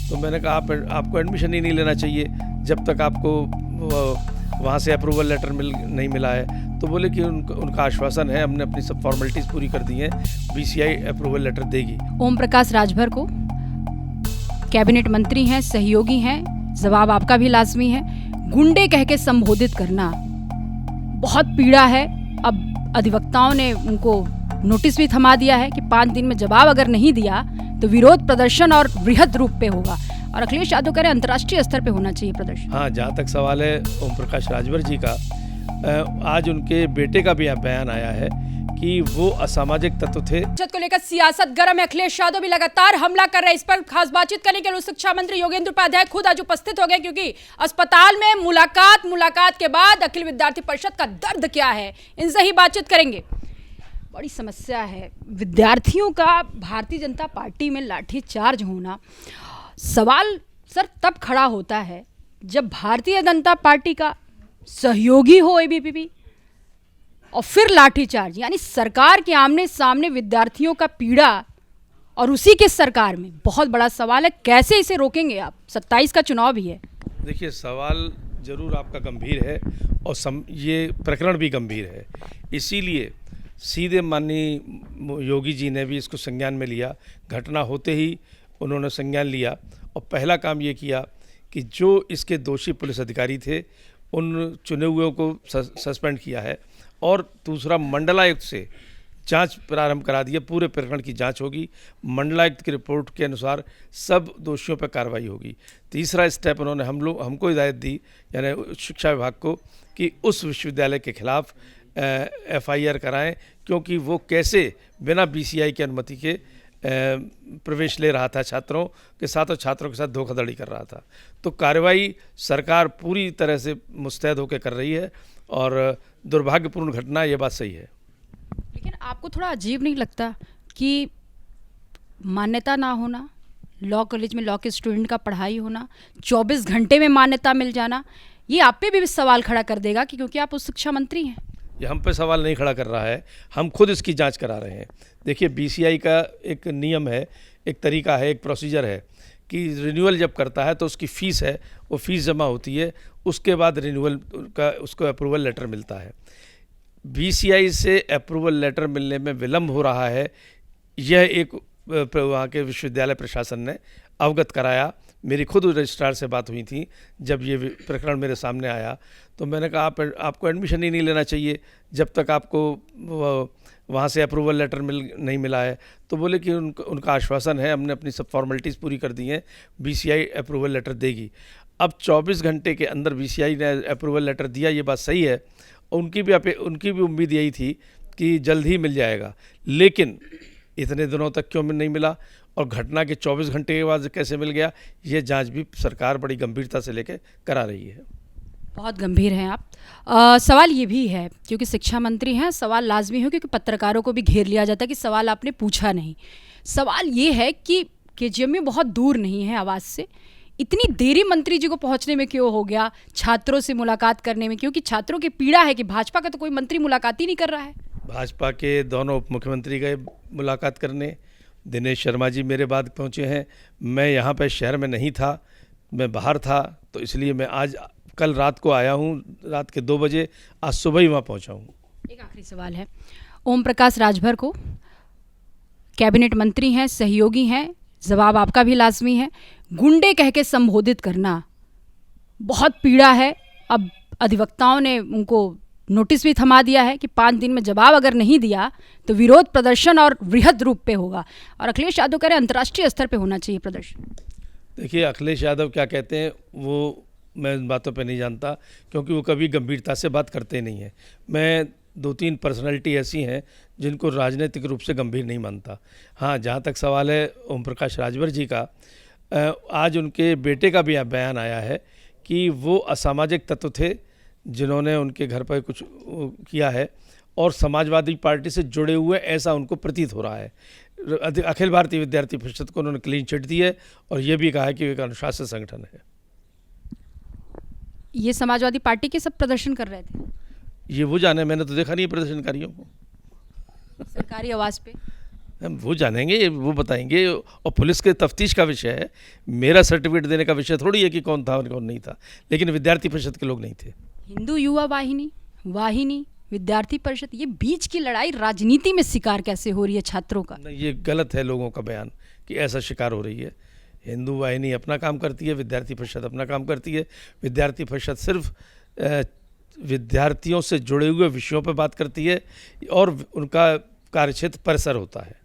तो मैंने कहा आपको एडमिशन ही नहीं लेना चाहिए जब तक आपको वहाँ से अप्रूवल लेटर नहीं मिला है। तो बोले कि उनका आश्वासन है, हमने अपनी सब फॉर्मेलिटीज़ पूरी कर दी हैं, बीसीआई अप्रूवल लेटर देगी। ओम प्रकाश राजभर को कैबिनेट मंत्री हैं, सहयोगी हैं, जवाब आपका भी लाजमी है। गुंडे कह के संबोधित करना बहुत पीड़ा है। अब अधिवक्ताओं ने उनको नोटिस भी थमा दिया है कि 5 दिन में जवाब अगर नहीं दिया तो विरोध प्रदर्शन और बृहद रूप पे होगा। और अखिलेश यादव कह रहे हैं अंतर्राष्ट्रीय स्तर पे होना चाहिए प्रदर्शन। हाँ, जहाँ तक सवाल है ओम प्रकाश राजभर जी का, आज उनके बेटे का भी बयान आया है कि वो असामाजिक तत्व थे। बजट को लेकर सियासत गर्म है। अखिलेश यादव भी लगातार हमला कर रहे हैं। इस पर खास बातचीत करने के लिए शिक्षा मंत्री योगेंद्र उपाध्याय खुद आज उपस्थित हो गए, क्योंकि अस्पताल में मुलाकात के बाद अखिल विद्यार्थी परिषद का दर्द क्या है, इनसे ही बातचीत करेंगे। बड़ी समस्या है विद्यार्थियों का भारतीय जनता पार्टी में लाठीचार्ज होना। सवाल सर तब खड़ा होता है जब भारतीय जनता पार्टी का सहयोगी हो एबीवीपी और फिर लाठीचार्ज, यानी सरकार के आमने सामने विद्यार्थियों का पीड़ा, और उसी के सरकार में बहुत बड़ा सवाल है कैसे इसे रोकेंगे आप। 27 का चुनाव भी है। देखिए, सवाल जरूर आपका गंभीर है और ये प्रकरण भी गंभीर है, इसीलिए सीधे माननीय योगी जी ने भी इसको संज्ञान में लिया। घटना होते ही उन्होंने संज्ञान लिया और पहला काम ये किया कि जो इसके दोषी पुलिस अधिकारी थे उन चुने हुए को सस्पेंड किया है, और दूसरा मंडलायुक्त से जांच प्रारंभ करा दी है। पूरे प्रकरण की जांच होगी, मंडलायुक्त की रिपोर्ट के अनुसार सब दोषियों पर कार्रवाई होगी। तीसरा स्टेप उन्होंने हमको हिदायत दी, यानी शिक्षा विभाग को, कि उस विश्वविद्यालय के खिलाफ FIR कराएं, क्योंकि वो कैसे बिना BCI की अनुमति के प्रवेश ले रहा था छात्रों के साथ और छात्रों के साथ धोखाधड़ी कर रहा था। तो कार्रवाई सरकार पूरी तरह से मुस्तैद होकर कर रही है और दुर्भाग्यपूर्ण घटना, ये बात सही है। लेकिन आपको थोड़ा अजीब नहीं लगता कि मान्यता ना होना, लॉ कॉलेज में लॉ के स्टूडेंट का पढ़ाई होना, 24 घंटे में मान्यता मिल जाना, ये आप पे भी सवाल खड़ा कर देगा कि क्योंकि आप उस शिक्षा मंत्री हैं। ये हम पे सवाल नहीं खड़ा कर रहा है, हम खुद इसकी जांच करा रहे हैं। देखिए, BCI का एक नियम है, एक तरीका है, एक प्रोसीजर है कि रिन्यूअल जब करता है तो उसकी फ़ीस है, वो फ़ीस जमा होती है, उसके बाद रिन्यूअल का उसको अप्रूवल लेटर मिलता है। BCI से अप्रूवल लेटर मिलने में विलम्ब हो रहा है, यह एक वहाँ के विश्वविद्यालय प्रशासन ने अवगत कराया। मेरी खुद रजिस्ट्रार से बात हुई थी जब ये प्रकरण मेरे सामने आया, तो मैंने कहा आपको एडमिशन ही नहीं लेना चाहिए जब तक आपको वहाँ से अप्रूवल लेटर नहीं मिला है। तो बोले कि उनका आश्वासन है, हमने अपनी सब फॉर्मेलिटीज़ पूरी कर दी हैं, BCI अप्रूवल लेटर देगी। अब 24 घंटे के अंदर BCI ने अप्रूवल लेटर दिया, ये बात सही है। उनकी भी उम्मीद यही थी कि जल्द ही मिल जाएगा, लेकिन इतने दिनों तक क्यों नहीं मिला और घटना के 24 घंटे के बाद कैसे मिल गया, ये जांच भी सरकार बड़ी गंभीरता से लेकर करा रही है। बहुत गंभीर हैं आप। सवाल ये भी है, क्योंकि शिक्षा मंत्री हैं, सवाल लाजमी हो, क्योंकि पत्रकारों को भी घेर लिया जाता है कि सवाल आपने पूछा नहीं। सवाल ये है कि KGMU बहुत दूर नहीं है आवाज़ से, इतनी देरी मंत्री जी को पहुंचने में क्यों हो गया, छात्रों से मुलाकात करने में? क्योंकि छात्रों की पीड़ा है कि भाजपा का तो कोई मंत्री मुलाकात ही नहीं कर रहा है। भाजपा के दोनों उप मुख्यमंत्री गए मुलाकात करने, दिनेश शर्मा जी मेरे बाद पहुंचे हैं। मैं यहाँ पे शहर में नहीं था, मैं बाहर था, तो इसलिए मैं कल रात को आया हूँ, रात के 2 बजे, आज सुबह ही वहाँ पहुँचा हूँ। एक आखिरी सवाल है, ओम प्रकाश राजभर को कैबिनेट मंत्री हैं, सहयोगी हैं, जवाब आपका भी लाजमी है। गुंडे कह के संबोधित करना बहुत पीड़ा है। अब अधिवक्ताओं ने उनको नोटिस भी थमा दिया है कि 5 दिन में जवाब अगर नहीं दिया तो विरोध प्रदर्शन और बृहद रूप पे होगा। और अखिलेश यादव कह रहे हैं अंतर्राष्ट्रीय स्तर पे होना चाहिए प्रदर्शन। देखिए, अखिलेश यादव क्या कहते हैं वो मैं इन बातों पे नहीं जानता, क्योंकि वो कभी गंभीरता से बात करते नहीं हैं। मैं 2-3 पर्सनैलिटी ऐसी हैं जिनको राजनीतिक रूप से गंभीर नहीं मानता। हाँ, जहाँ तक सवाल है ओम प्रकाश राजभर जी का, आज उनके बेटे का भी बयान आया है कि वो असामाजिक तत्व थे जिन्होंने उनके घर पर कुछ किया है और समाजवादी पार्टी से जुड़े हुए, ऐसा उनको प्रतीत हो रहा है। अखिल भारतीय विद्यार्थी परिषद को उन्होंने क्लीन चिट दी है और ये भी कहा है कि एक अनुशासित संगठन है। ये समाजवादी पार्टी के सब प्रदर्शन कर रहे थे, ये वो जाने, मैंने तो देखा नहीं प्रदर्शनकारियों को सरकारी आवाज़ पे। हम वो जानेंगे, वो बताएंगे, और पुलिस के तफ्तीश का विषय है। मेरा सर्टिफिकेट देने का विषय थोड़ी है कि कौन था और कौन नहीं था, लेकिन विद्यार्थी परिषद के लोग नहीं थे। हिंदू युवा वाहिनी, विद्यार्थी परिषद, ये बीच की लड़ाई राजनीति में शिकार कैसे हो रही है छात्रों का? नहीं, ये गलत है लोगों का बयान कि ऐसा शिकार हो रही है। हिंदू वाहिनी अपना काम करती है, विद्यार्थी परिषद अपना काम करती है। विद्यार्थी परिषद सिर्फ विद्यार्थियों से जुड़े हुए विषयों पर बात करती है और उनका कार्यक्षेत्र परिसर होता है।